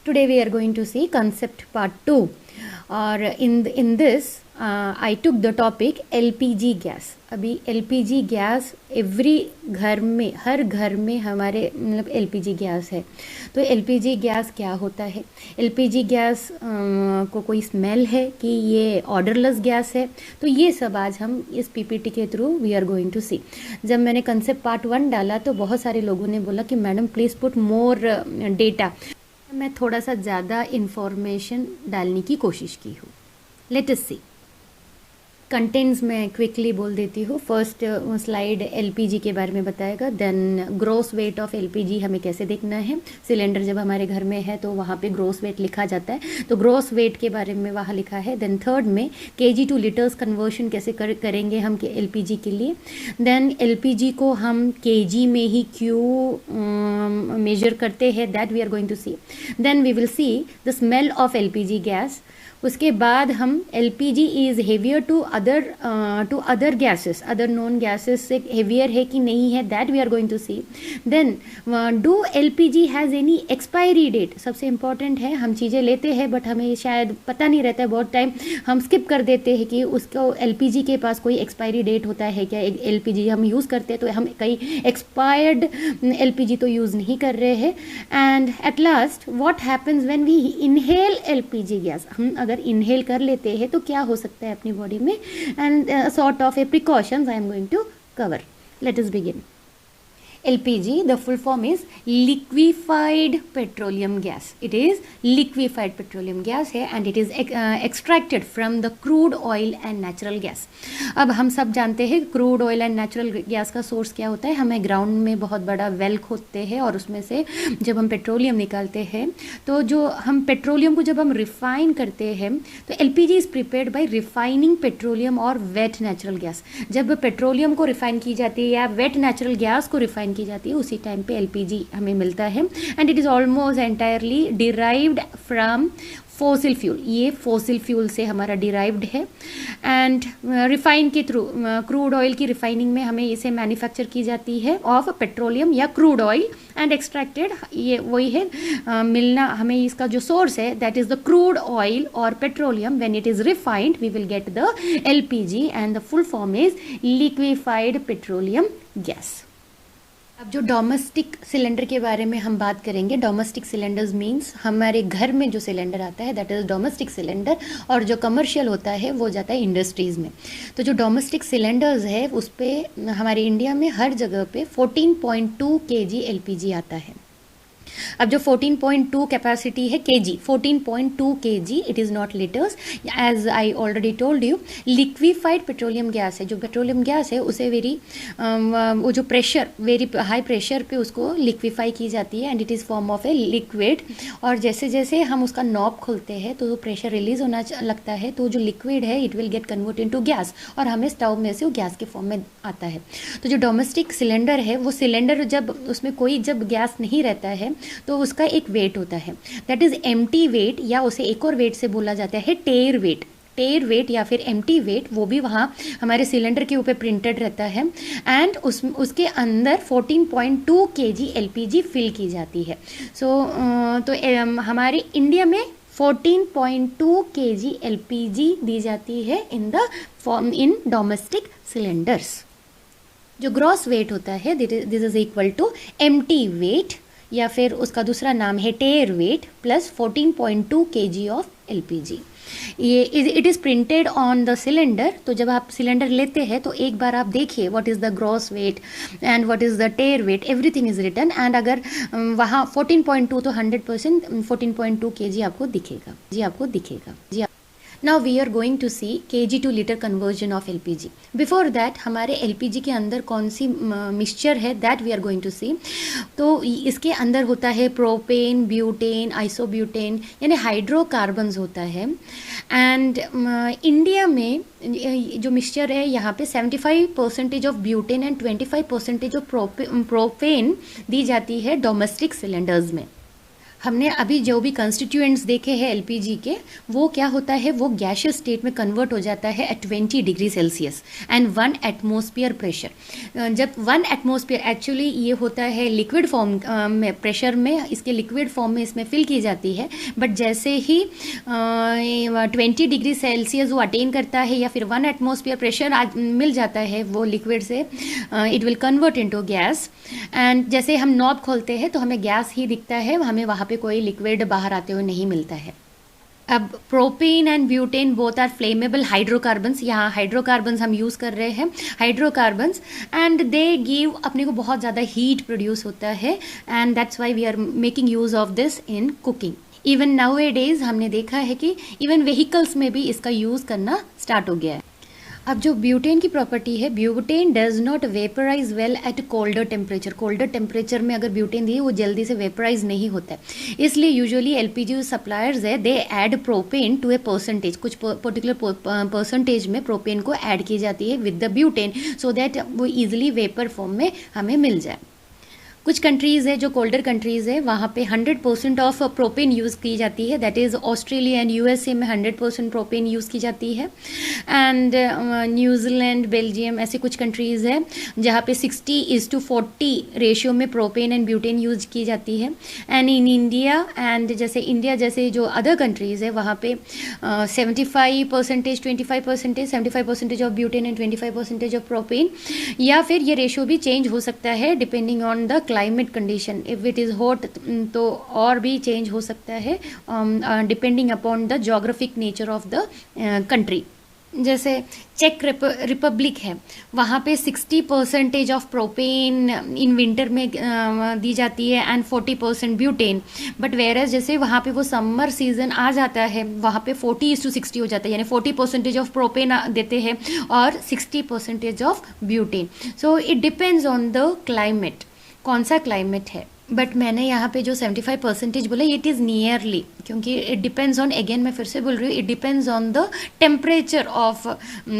Today we are going to see concept part 2, or in this I took the topic LPG gas. अभी LPG gas every घर में, हर घर में हमारे मतलब LPG गैस है। तो LPG गैस क्या होता है, LPG गैस को कोई स्मेल है कि ये ऑर्डरलेस गैस है, तो ये सब आज हम इस PPT के through we are going to see. जब मैंने कंसेप्ट पार्ट 1 डाला तो बहुत सारे लोगों ने बोला कि madam please put more data. मैं थोड़ा सा ज़्यादा इन्फॉर्मेशन डालने की कोशिश की हूँ। लेट अस सी। कंटेंट्स मैं क्विकली बोल देती हूँ। फर्स्ट स्लाइड एलपीजी के बारे में बताएगा, then gross weight of LPG हमें कैसे देखना है। सिलेंडर जब हमारे घर में है तो वहाँ पे ग्रॉस वेट लिखा जाता है, तो ग्रॉस वेट के बारे में वहाँ लिखा है। देन थर्ड में केजी टू लीटर्स कन्वर्शन कैसे करेंगे हम एलपीजी के लिए। देन एलपीजी को हम केजी में ही क्यों मेजर करते हैं, that we are going to see. Then we will see the smell of LPG gas. उसके बाद हम LPG is heavier to other gases, other non gases से हेवियर है कि नहीं है, that we are going to see. Then do LPG has any expiry date. सबसे इम्पॉर्टेंट है, हम चीज़ें लेते हैं बट हमें शायद पता नहीं रहता है, बहुत टाइम हम स्किप कर देते हैं कि उसको LPG के पास कोई एक्सपायरी डेट होता है क्या। LPG हम यूज़ करते हैं तो हम कई एक्सपायर्ड LPG तो यूज़ नहीं कर रहे हैं। And at last what happens when we inhale LPG gas. हम अगर इनहेल कर लेते हैं तो क्या हो सकता है अपनी बॉडी में, and sort of a precautions I am going to cover. Let us begin. LPG, the full form is liquefied petroleum gas. It is liquefied petroleum gas है, and it is extracted from the crude oil and natural gas. अब हम सब जानते हैं crude oil and natural gas का source क्या होता है। हमें ग्राउंड में बहुत बड़ा वेल खोदते हैं और उसमें से जब हम पेट्रोलियम निकालते हैं, तो जो हम पेट्रोलियम को जब हम रिफाइन करते हैं तो LPG is prepared by refining petroleum और वेट नेचुरल गैस। जब पेट्रोलियम को रिफाइन की जाती है या वेट नेचुरल गैस को रिफाइन की जाती है, उसी टाइम पे LPG हमें मिलता है। And it is almost entirely derived from fossil fuel. ये फॉसिल फ्यूल से हमारा डिराइव्ड है। एंड रिफाइन के थ्रू क्रूड ऑयल की रिफाइनिंग में हमें इसे मैन्युफैक्चर की जाती है ऑफ पेट्रोलियम या क्रूड ऑयल एंड एक्सट्रैक्टेड। ये वही है मिलना हमें इसका जो सोर्स है, that is the crude oil और petroleum. When it is refined we will get the LPG and the full form is liquefied petroleum gas. अब जो डोमेस्टिक सिलेंडर के बारे में हम बात करेंगे, डोमेस्टिक सिलेंडर्स मींस हमारे घर में जो सिलेंडर आता है दैट इज़ डोमेस्टिक सिलेंडर, और जो कमर्शियल होता है वो जाता है इंडस्ट्रीज़ में। तो जो डोमेस्टिक सिलेंडर्स है उस पर हमारे इंडिया में हर जगह पे 14.2 kg LPG आता है। अब जो 14.2 कैपेसिटी है kg, 14.2 kg, it is not litres. As I already told you, liquefied petroleum gas है। जो पेट्रोलियम गैस है उसे वो जो प्रेशर, वेरी हाई प्रेशर पे उसको लिक्विफाई की जाती है and it is form of a liquid. और जैसे जैसे हम उसका नॉब खोलते हैं तो प्रेशर रिलीज होना लगता है, तो जो लिक्विड है it will get convert into gas और हमें स्टोव में से वो गैस के फॉर्म में आता है। तो जो डोमेस्टिक सिलेंडर है वो सिलेंडर जब उसमें कोई जब गैस नहीं रहता है तो उसका एक वेट होता है, दैट इज़ एम्प्टी वेट, या उसे एक और वेट से बोला जाता है टेर वेट। टेर वेट या फिर एम्प्टी वेट, वो भी वहाँ हमारे सिलेंडर के ऊपर प्रिंटेड रहता है। एंड उसके अंदर 14.2 kg LPG फिल की जाती है। हमारे इंडिया में 14.2 kg LPG दी जाती है इन डोमेस्टिक सिलेंडर्स। जो ग्रॉस वेट होता है this is equal to empty weight, या फिर उसका दूसरा नाम है tare weight plus 14.2 kg of LPG। ये it is printed on the cylinder. तो जब आप सिलेंडर लेते हैं तो एक बार आप देखिए what is the gross weight and what is the tare weight, everything is written. And अगर वहाँ 14.2 तो 100% 14.2 kg आपको दिखेगा जी। Now we are going to see kg to liter conversion of LPG. Before that हमारे LPG के अंदर कौन सी mixture है, that we are going to see. तो इसके अंदर होता है प्रोपेन, ब्यूटेन, आइसोब्यूटेन, यानी हाइड्रोकार्बन्स होता है। एंड इंडिया में जो मिक्सचर है यहाँ पे 75% of butane and 25% of propane दी जाती है डोमेस्टिक सिलेंडर्स में। हमने अभी जो भी कंस्टिट्यूएंट्स देखे हैं एलपीजी के, वो क्या होता है, वो गैशियस स्टेट में कन्वर्ट हो जाता है at 20 degree Celsius and 1 atmosphere pressure. जब 1 एटमॉस्फेयर, एक्चुअली ये होता है लिक्विड फॉर्म में, प्रेशर में इसके लिक्विड फॉर्म में इसमें फिल की जाती है, बट जैसे ही 20 डिग्री सेल्सियस वो अटेन करता है या फिर 1 एटमॉस्फेयर प्रेशर मिल जाता है वो लिक्विड से, it will convert into gas. And जैसे हम नॉब खोलते हैं तो हमें गैस ही दिखता है, हमें वहाँ पे कोई लिक्विड बाहर आते हुए नहीं मिलता है। अब propane and butane both are flammable hydrocarbons, यहाँ हाइड्रोकार्बन्स हम यूज़ कर रहे हैं, हाइड्रोकार्बन्स, एंड दे गिव, अपने को बहुत ज़्यादा हीट प्रोड्यूस होता है, and that's why we are making use of this in cooking. Even nowadays हमने देखा है कि इवन व्हीकल्स में भी इसका यूज़ करना स्टार्ट हो गया है। अब जो ब्यूटेन की प्रॉपर्टी है, butane does not vaporise well at colder temperature. Colder temperature में अगर ब्यूटेन दिए वो जल्दी से वेपराइज नहीं होता है, इसलिए यूजुअली एलपीजी सप्लायर्स है they add propane to a percentage, कुछ पर्टिकुलर परसेंटेज में प्रोपेन को ऐड की जाती है with the butane, so that वो ईजिली वेपर फॉर्म में हमें मिल जाए। कुछ कंट्रीज़ है जो कोल्डर कंट्रीज़ है वहाँ पे 100% ऑफ प्रोपेन यूज़ की जाती है, that is Australia and USA में 100% प्रोपेन यूज़ की जाती है, एंड न्यूजीलैंड, बेल्जियम, ऐसे कुछ कंट्रीज़ है जहाँ पे 60:40 रेशियो में प्रोपेन एंड ब्यूटेन यूज की जाती है। एंड इन इंडिया, एंड जैसे इंडिया जैसे जो अदर कंट्रीज़ है वहाँ पे 75%, 25%, 75% of butane and 25% of propane, या फिर ये रेशियो भी चेंज हो सकता है depending on the climate condition. If it is hot तो और भी चेंज हो सकता है depending upon the geographic nature of the country. जैसे चेक रिपब्लिक है, वहाँ पे 60% ऑफ प्रोपेन इन विंटर में दी जाती है एंड 40% ब्यूटेन, बट वेरएज जैसे वहाँ पे वो समर सीजन आ जाता है वहाँ पे 40:60 हो जाता है, यानी 40% ऑफ प्रोपेन देते हैं और 60% of butane. So it depends on the climate, कौन सा क्लाइमेट है। बट मैंने यहाँ पे जो 75% बोला इट इज़ नियरली, क्योंकि इट डिपेंड्स ऑन, अगेन मैं फिर से बोल रही हूँ, it depends on the temperature of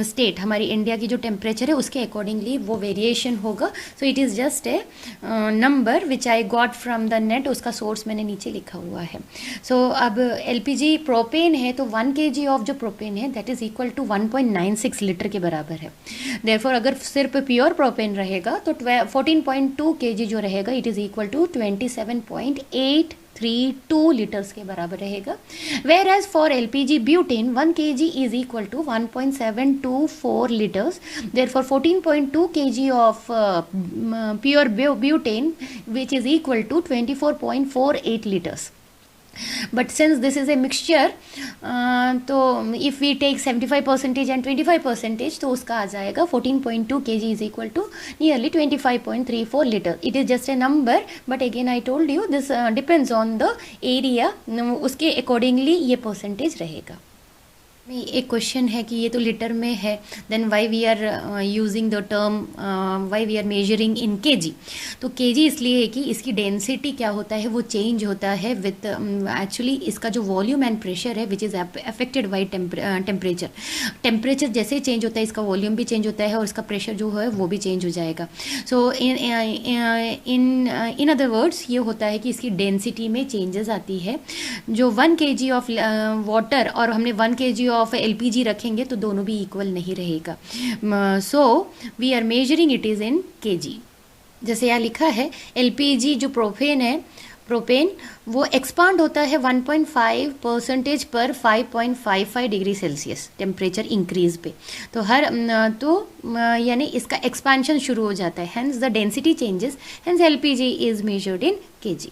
state. हमारी इंडिया की जो टेम्परेचर है उसके अकॉर्डिंगली वो वेरिएशन होगा। So it is just a number which I got from the net, उसका सोर्स मैंने नीचे लिखा हुआ है। सो अब एलपीजी प्रोपेन है तो 1 kg ऑफ जो प्रोपेन है that is equal to 1.96 litre के बराबर है। देयरफॉर अगर सिर्फ प्योर प्रोपेन रहेगा तो 14.2 kg जो रहेगा it is equal to 27.832 litres के बराबर रहेगा। Whereas for LPG butane 1 kg is equal to 1.724 litres. Therefore 14.2 kg of pure butane which is equal to 24.48 litres. But since this is a mixture, तो if we take 75% and 25% तो उसका आ जाएगा 14.2 kg is equal to nearly 25.34 liter. It is just a number, but again I told you this depends on the area, उसके accordingly ये percentage रहेगा। एक question है कि ये तो लीटर में है, then why we are using the term, why we are measuring in KG. तो केजी इसलिए है कि इसकी डेंसिटी क्या होता है वो चेंज होता है विथ, एक्चुअली इसका जो वॉल्यूम एंड प्रेशर है which is affected by temperature. Temperature जैसे चेंज होता है इसका वॉल्यूम भी चेंज होता है और इसका प्रेशर जो है वो भी चेंज हो जाएगा। सो इन अदर वर्ड्स ये होता है कि इसकी डेंसिटी में चेंजेस आती है। जो 1 kg ऑफ वाटर और हमने 1 kg ऑफ एलपीजी रखेंगे तो दोनों भी इक्वल नहीं रहेगा। So we are measuring it is in KG. जैसे यहाँ लिखा है एलपीजी जो प्रोपेन है, प्रोपेन वो एक्सपांड होता है 1.5% पर 5.55 डिग्री सेल्सियस टेम्परेचर इंक्रीज पे। तो यानी इसका एक्सपेंशन शुरू हो जाता है, hence the density changes, hence LPG is measured in KG.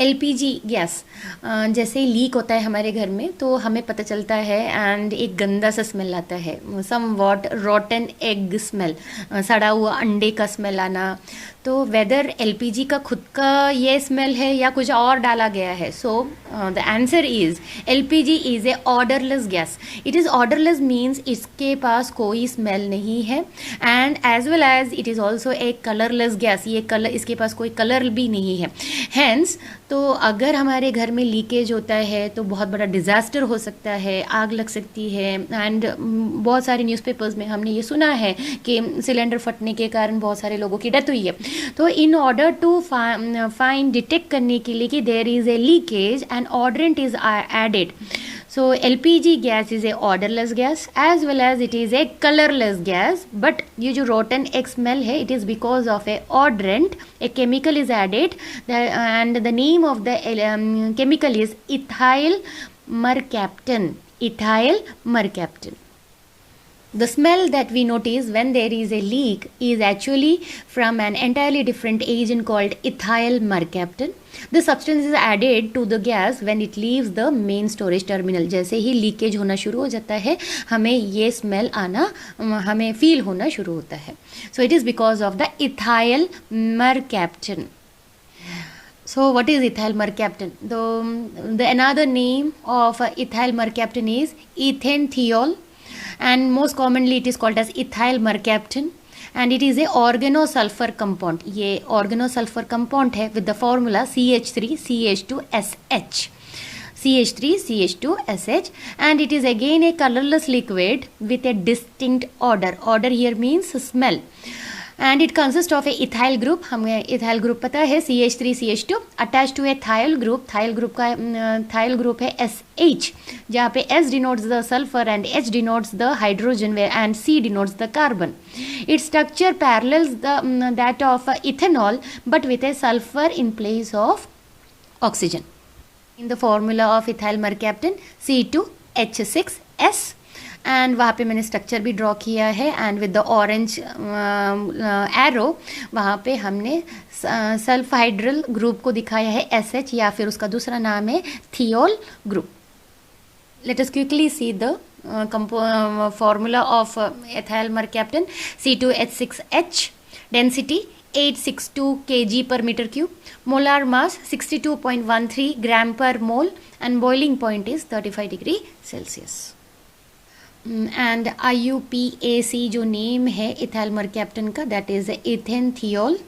LPG gas जैसे लीक होता है हमारे घर में तो हमें पता चलता है एंड एक गंदा सा स्मेल आता है, somewhat rotten egg smell, सड़ा हुआ अंडे का स्मेल आना। तो वेदर एलपीजी का खुद का ये स्मेल है या कुछ और डाला गया है। So the answer is LPG is a odourless gas. It is odourless means इसके पास कोई स्मेल नहीं है, and as well as it is also a colourless gas. ये कलर, इसके पास कोई कलर भी नहीं है। हैंस फ्रेंड्स, तो अगर हमारे घर में लीकेज होता है तो बहुत बड़ा डिज़ास्टर हो सकता है, आग लग सकती है। एंड बहुत सारे न्यूज़पेपर्स में हमने ये सुना है कि सिलेंडर फटने के कारण बहुत सारे लोगों की डेथ हुई है। तो in order to find detect करने के लिए कि there is a leakage and odorant is added. So LPG gas is a odorless gas as well as it is a colorless gas, but ये जो rotten egg smell है, it is because of a odorant, a chemical is added, and the name of the chemical is ethyl mercaptan. Ethyl mercaptan. The smell that we notice when there is a leak is actually from an entirely different agent called ethyl mercaptan. The substance is added to the gas when it leaves the main storage terminal. जैसे ही leakage होना शुरू हो जाता है, हमें ये smell आना, हमें फील होना शुरू होता है. So it is because of the ethyl mercaptan. So what is ethyl mercaptan? The another name of ethyl mercaptan is ethanethiol, and most commonly it is called as ethyl mercaptan, and it is a organosulfur compound. ये organosulfur compound है with the formula CH3CH2SH. CH3CH2SH, and it is again a colorless liquid with a distinct odor. Odor here means smell. And it consists of a ethyl group. हमें ethyl group पता है, CH3CH2 attached to a thiol group. Thiol group का thiol group है SH, जहाँ पे S denotes the sulfur and H denotes the hydrogen and C denotes the carbon. Its structure parallels that of ethanol, but with a sulfur in place of oxygen. In the formula of ethyl mercaptan, C2H6S. And वहाँ पे मैंने structure भी draw किया है, and with the orange arrow वहाँ पे हमने सल्फाइड्रल group को दिखाया है SH, या फिर उसका दूसरा नाम है thiol group. Let us quickly see the formula of ethyl mercaptan. C2H6H, density 862 kg per meter cube, molar mass 62.13 gram per mole, and boiling point is 35 degree Celsius. And IUPAC जो name है ethyl mercaptan का, that is ethanethiol.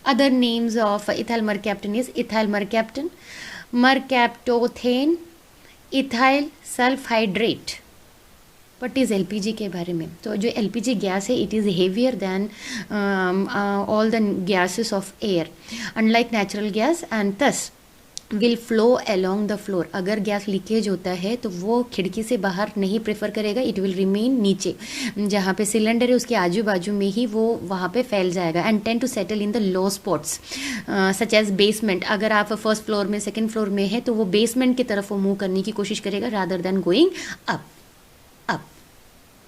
Other names of ethyl mercaptan is ethyl mercaptan, mercaptoethane, ethyl sulfhydrate. But is LPG के बारे में, तो जो LPG gas है it is heavier than all the gases of air, unlike natural gas, and thus will flow along the floor. अगर gas leakage होता है तो वो खिड़की से बाहर नहीं प्रेफर करेगा, इट विल रिमेन नीचे जहाँ पे सिलेंडर है उसके आजू बाजू में ही वो वहाँ पे फैल जाएगा, and tend to settle in the low spots such as basement. अगर आप फर्स्ट फ्लोर में, सेकंड फ्लोर में है तो वो बेसमेंट की तरफ वो मूव करने की कोशिश करेगा rather than going up up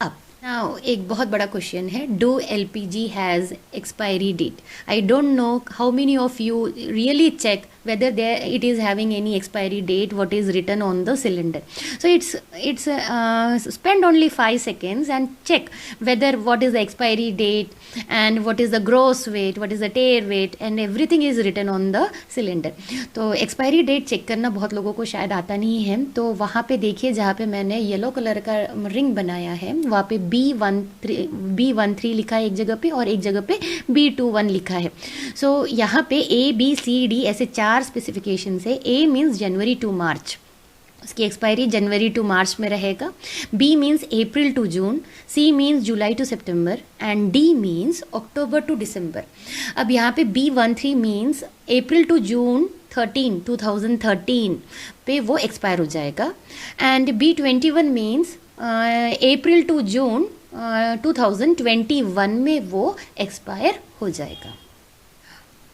up. Now एक बहुत बड़ा क्वेश्चन है, do LPG has expiry date? I don't know how many of you really check whether it is having any expiry date what is written on the cylinder. So it's spend only 5 seconds and check whether what is the expiry date and what is the gross weight, what is the tear weight, and everything is written on the cylinder. तो expiry date check करना बहुत लोगों को शायद आता नहीं है, तो वहाँ पे देखिए जहाँ पे मैंने येलो कलर का रिंग बनाया है वहाँ पे B13 लिखा है एक जगह पे, और एक जगह पे B21 लिखा है. सो यहाँ पे ABCD ऐसे 4 स्पेसिफिकेशन है. A means January to March, उसकी एक्सपायरी जनवरी टू मार्च में रहेगा. B means April to June, C means July to September, and D means October to December. अब यहाँ पे B13 मीन्स अप्रैल टू जून 2013 पे वो एक्सपायर हो जाएगा, and B21 means April to June 2021 में वो एक्सपायर हो जाएगा.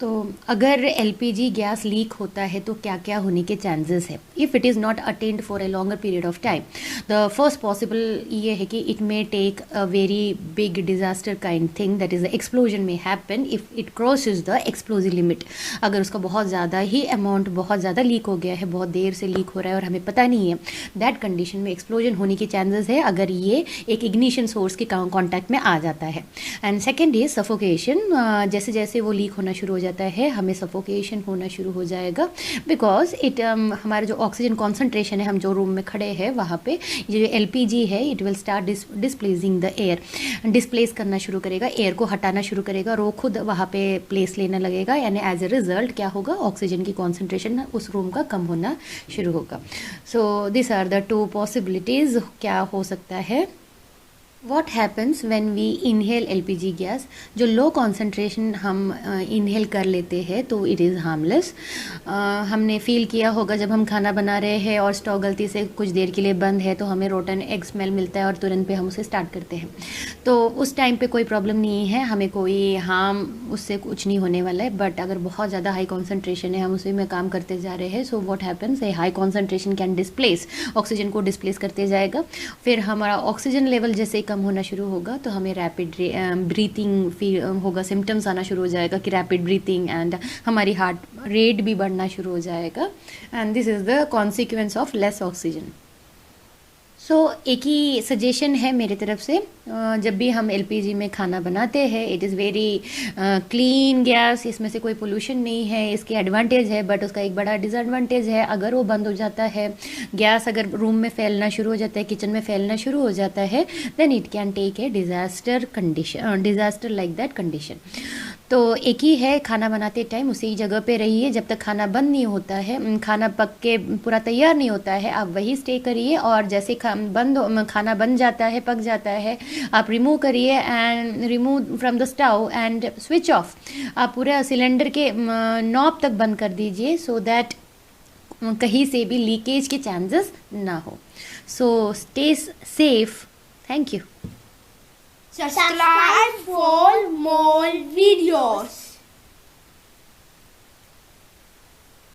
तो अगर LPG गैस लीक होता है तो क्या क्या होने के चांसेस है? If it is not attend for a longer period of time, the first possible ये है कि it may take a very big disaster kind thing, that is the explosion में happen if it crosses the explosive limit. अगर उसका बहुत ज़्यादा ही amount बहुत ज़्यादा लीक हो गया है, बहुत देर से लीक हो रहा है और हमें पता नहीं है, दैट कंडीशन में एक्सप्लोजन होने के चांसेस है अगर ये एक इग्निशन सोर्स के कॉन्टैक्ट में आ जाता है. And second is suffocation. जैसे जैसे वो लीक होना शुरू हो जाता है, हमें सफोकेशन होना शुरू हो जाएगा, बिकॉज इट हमारा जो ऑक्सीजन कॉन्सेंट्रेशन है, हम जो रूम में खड़े हैं वहाँ पे ये जो LPG है it will start displacing the air, displace करना शुरू करेगा, एयर को हटाना शुरू करेगा और वो खुद वहाँ पे प्लेस लेने लगेगा, यानी एज ए रिजल्ट क्या होगा, ऑक्सीजन की कॉन्सेंट्रेशन उस रूम का कम होना शुरू होगा। So this are the two possibilities क्या हो सकता है। What happens when we inhale LPG gas, जो लो कॉन्सेंट्रेशन हम इनहेल कर लेते हैं तो इट इज़ हार्मलेस। हमने फील किया होगा जब हम खाना बना रहे हैं और स्टोव गलती से कुछ देर के लिए बंद है तो हमें रोटन एग स्मेल मिलता है और तुरंत पे हम उसे स्टार्ट करते हैं, तो उस टाइम पे कोई प्रॉब्लम नहीं है, हमें कोई हार्म उससे कुछ नहीं होने वाला है। बट अगर बहुत ज़्यादा हाई कॉन्सेंट्रेशन है, हम उसी में काम करते जा रहे हैं, so what happens, A high concentration can displace, oxygen को डिस्प्लेस करते जाएगा, फिर हमारा ऑक्सीजन लेवल जैसे कम होना शुरू होगा तो हमें रैपिड ब्रीथिंग फील होगा, सिम्टम्स आना शुरू हो जाएगा कि रैपिड ब्रीथिंग, एंड हमारी हार्ट रेट भी बढ़ना शुरू हो जाएगा, and this is the consequence of less oxygen. So एक ही सजेशन है मेरी तरफ से, जब भी हम LPG में खाना बनाते हैं, it is very clean gas, इसमें से कोई पोल्यूशन नहीं है, इसके एडवांटेज है, बट उसका एक बड़ा डिसएडवांटेज है, अगर वो बंद हो जाता है, गैस अगर रूम में फैलना शुरू हो जाता है, किचन में फैलना शुरू हो जाता है, then it can take a disaster like that condition. तो एक ही है, खाना बनाते टाइम उसी जगह पे रहिए जब तक खाना बंद नहीं होता है, खाना पक के पूरा तैयार नहीं होता है, आप वही स्टे करिए, और जैसे खाना बन जाता है, पक जाता है, आप रिमूव करिए and remove from the stove and switch off, आप पूरा सिलेंडर के नॉब तक बंद कर दीजिए, सो दैट कहीं से भी लीकेज के चांसेस ना हो। So stay safe, thank you. Subscribe for more videos.